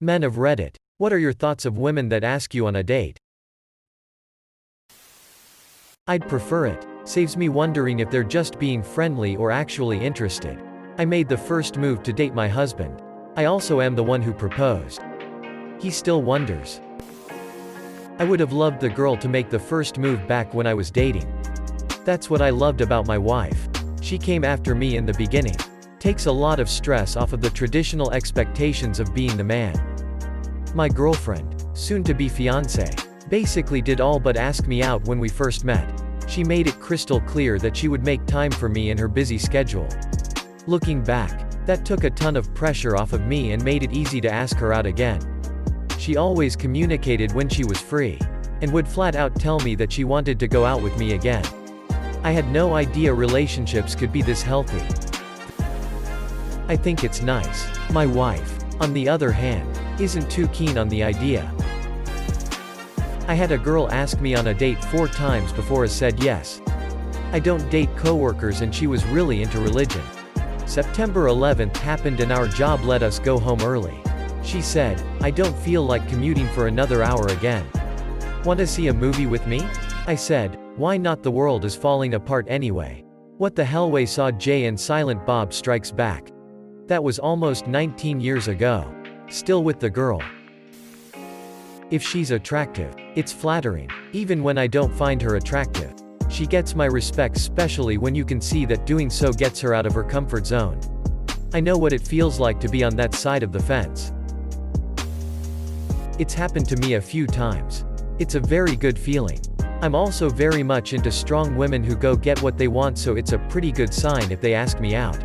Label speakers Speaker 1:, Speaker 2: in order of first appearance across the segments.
Speaker 1: Men of Reddit, what are your thoughts of women that ask you on a date? I'd prefer it. Saves me wondering if they're just being friendly or actually interested. I made the first move to date my husband. I also am the one who proposed. He still wonders. I would have loved the girl to make the first move back when I was dating. That's what I loved about my wife. She came after me in the beginning. Takes a lot of stress off of the traditional expectations of being the man. My girlfriend, soon-to-be fiancé, basically did all but ask me out when we first met. She made it crystal clear that she would make time for me in her busy schedule. Looking back, that took a ton of pressure off of me and made it easy to ask her out again. She always communicated when she was free, and would flat out tell me that she wanted to go out with me again. I had no idea relationships could be this healthy. I think it's nice. My wife, on the other hand, isn't too keen on the idea. I had a girl ask me on a date 4 times before I said yes. I don't date coworkers and she was really into religion. September 11th happened and our job let us go home early. She said, "I don't feel like commuting for another hour again. Want to see a movie with me?" I said, "Why not? The world is falling apart anyway. What the hell?" We saw Jay and Silent Bob Strikes Back. That was almost 19 years ago. Still with the girl. If she's attractive, it's flattering, even when I don't find her attractive. She gets my respect, especially when you can see that doing so gets her out of her comfort zone. I know what it feels like to be on that side of the fence. It's happened to me a few times. It's a very good feeling. I'm also very much into strong women who go get what they want, so it's a pretty good sign if they ask me out.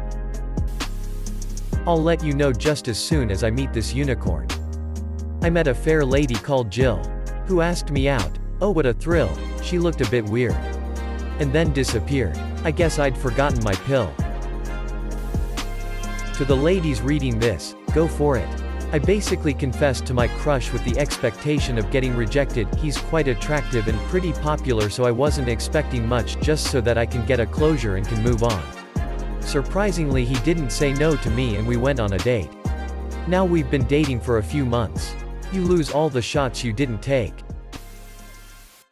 Speaker 1: I'll let you know just as soon as I meet this unicorn. I met a fair lady called Jill, who asked me out. Oh, what a thrill. She looked a bit weird. And then disappeared. I guess I'd forgotten my pill. To the ladies reading this, go for it. I basically confessed to my crush with the expectation of getting rejected. He's quite attractive and pretty popular, so I wasn't expecting much, just so that I can get a closure and can move on. Surprisingly, he didn't say no to me and we went on a date. Now we've been dating for a few months. You lose all the shots you didn't take.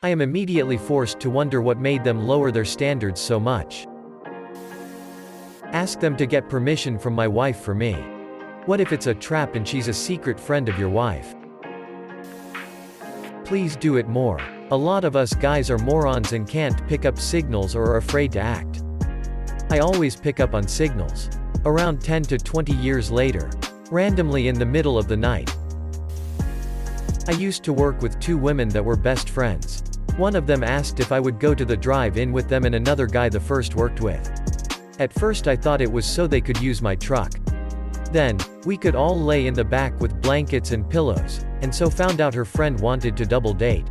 Speaker 1: I am immediately forced to wonder what made them lower their standards so much. Ask them to get permission from my wife for me. What if it's a trap and she's a secret friend of your wife? Please do it more. A lot of us guys are morons and can't pick up signals or are afraid to act. I always pick up on signals. Around 10 to 20 years later. Randomly in the middle of the night. I used to work with 2 women that were best friends. One of them asked if I would go to the drive-in with them and another guy the first worked with. At first I thought it was so they could use my truck. Then, we could all lay in the back with blankets and pillows, and so found out her friend wanted to double date.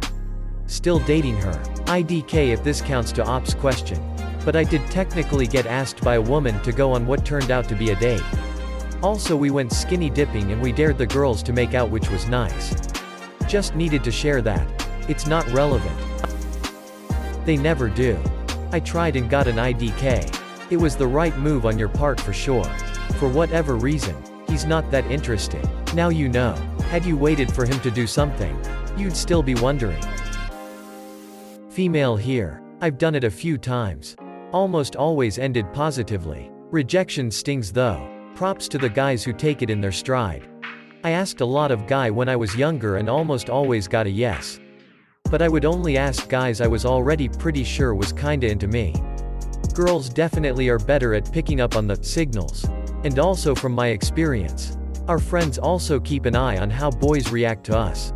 Speaker 1: Still dating her. IDK if this counts to ops question. But I did technically get asked by a woman to go on what turned out to be a date. Also we went skinny dipping and we dared the girls to make out, which was nice. Just needed to share that. It's not relevant. They never do. I tried and got an IDK. It was the right move on your part for sure. For whatever reason, he's not that interested. Now you know. Had you waited for him to do something, you'd still be wondering. Female here. I've done it a few times. Almost always ended positively. Rejection stings though. Props to the guys who take it in their stride. I asked a lot of guy when I was younger and almost always got a yes. But I would only ask guys I was already pretty sure was kinda into me. Girls definitely are better at picking up on the signals. And also from my experience, our friends also keep an eye on how boys react to us.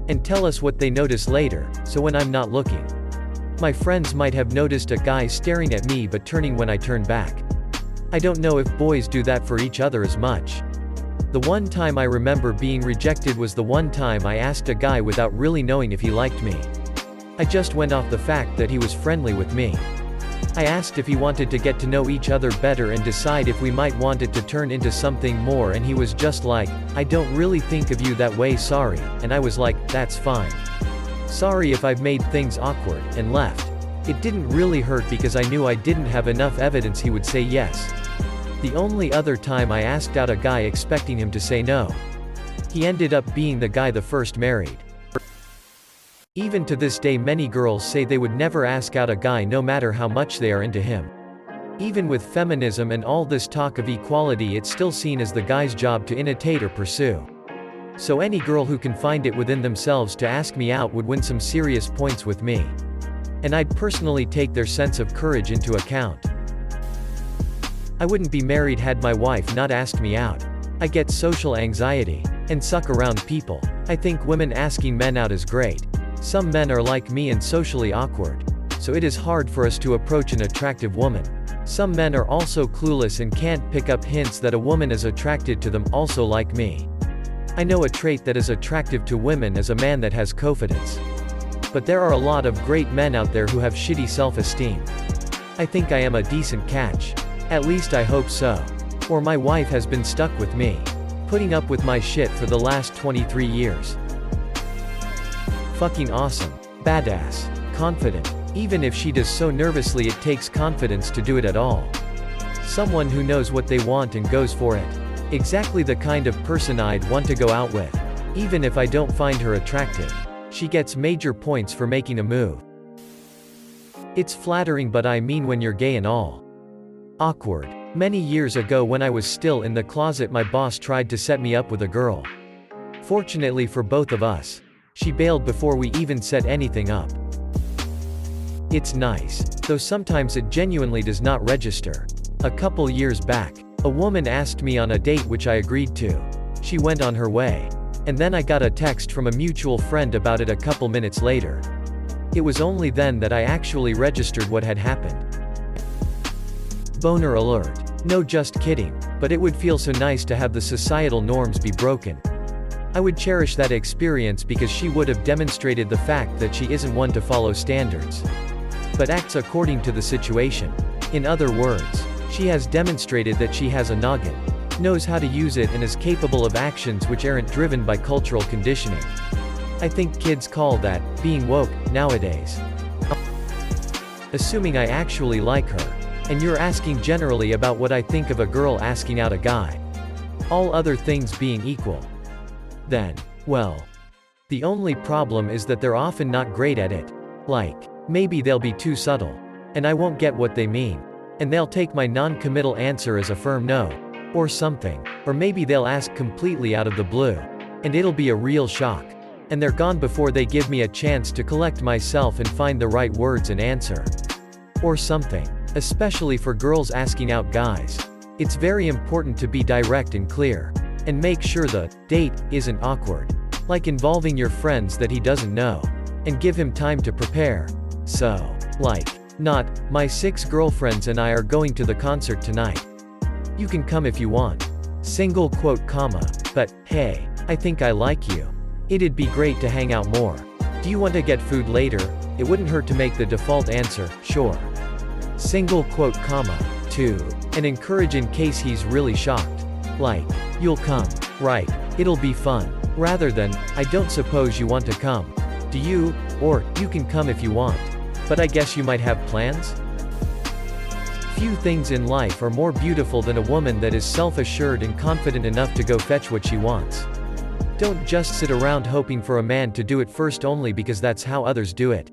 Speaker 1: And tell us what they notice later, so when I'm not looking. My friends might have noticed a guy staring at me but turning when I turn back. I don't know if boys do that for each other as much. The one time I remember being rejected was the one time I asked a guy without really knowing if he liked me. I just went off the fact that he was friendly with me. I asked if he wanted to get to know each other better and decide if we might want it to turn into something more, and he was just like, "I don't really think of you that way, sorry," and I was like, "That's fine. Sorry if I've made things awkward," and left. It didn't really hurt because I knew I didn't have enough evidence he would say yes. The only other time I asked out a guy expecting him to say no. He ended up being the guy the first married. Even to this day many girls say they would never ask out a guy no matter how much they are into him. Even with feminism and all this talk of equality, it's still seen as the guy's job to imitate or pursue. So any girl who can find it within themselves to ask me out would win some serious points with me. And I'd personally take their sense of courage into account. I wouldn't be married had my wife not asked me out. I get social anxiety and suck around people. I think women asking men out is great. Some men are like me and socially awkward, so it is hard for us to approach an attractive woman. Some men are also clueless and can't pick up hints that a woman is attracted to them, also like me. I know a trait that is attractive to women is a man that has confidence. But there are a lot of great men out there who have shitty self-esteem. I think I am a decent catch. At least I hope so. Or my wife has been stuck with me, putting up with my shit for the last 23 years. Fucking awesome. Badass. Confident. Even if she does so nervously, it takes confidence to do it at all. Someone who knows what they want and goes for it. Exactly the kind of person I'd want to go out with. Even if I don't find her attractive. She gets major points for making a move. It's flattering, but I mean when you're gay and all. Awkward. Many years ago when I was still in the closet, my boss tried to set me up with a girl. Fortunately for both of us, she bailed before we even set anything up. It's nice, though sometimes it genuinely does not register. A couple years back, a woman asked me on a date which I agreed to. She went on her way. And then I got a text from a mutual friend about it a couple minutes later. It was only then that I actually registered what had happened. Boner alert. No, just kidding, but it would feel so nice to have the societal norms be broken. I would cherish that experience because she would have demonstrated the fact that she isn't one to follow standards, but acts according to the situation. In other words, she has demonstrated that she has a noggin, knows how to use it, and is capable of actions which aren't driven by cultural conditioning. I think kids call that being woke nowadays. Assuming I actually like her, and you're asking generally about what I think of a girl asking out a guy, all other things being equal, then, well, the only problem is that they're often not great at it. Like, maybe they'll be too subtle, and I won't get what they mean, and they'll take my non-committal answer as a firm no, or something, or maybe they'll ask completely out of the blue, and it'll be a real shock, and they're gone before they give me a chance to collect myself and find the right words and answer. Or something. Especially for girls asking out guys, it's very important to be direct and clear, and make sure the date isn't awkward, like involving your friends that he doesn't know, and give him time to prepare. So, like, not, my 6 girlfriends and I are going to the concert tonight. You can come if you want. Single quote comma, but, hey, I think I like you. It'd be great to hang out more. Do you want to get food later? It wouldn't hurt to make the default answer, sure. Single quote comma, 2. And encourage in case he's really shocked. Like, you'll come, right? It'll be fun. Rather than, I don't suppose you want to come. Do you? Or, you can come if you want. But I guess you might have plans? Few things in life are more beautiful than a woman that is self-assured and confident enough to go fetch what she wants. Don't just sit around hoping for a man to do it first only because that's how others do it.